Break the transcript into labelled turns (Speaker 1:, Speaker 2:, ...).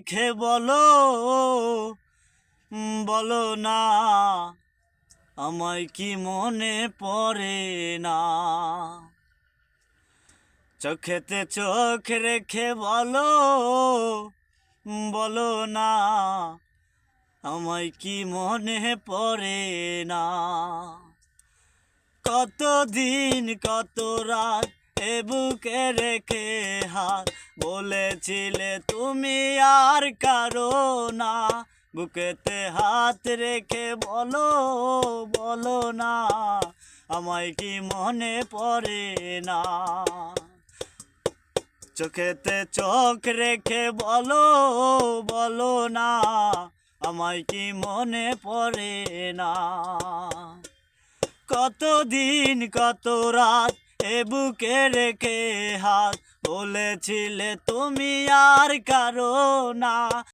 Speaker 1: খে বলো বলো না আমায় কি মনে পড়ে না। চোখেতে চোখ রেখে বলো বলো না আমায় কি মনে পড়ে না। কত দিন কত রাত এ বুকে রেখে হাত বলেছিলে তুমি আর কারো না। বুকেতে হাত রেখে বলো বলো না আমায় কি মনে পড়ে না। চোখেতে চোখ রেখে বলো বলো না আমায় কি মনে পড়ে না। কত দিন কত রাত এ বুকে রেখে হাত বলেছিলে তুমি আর কারো না।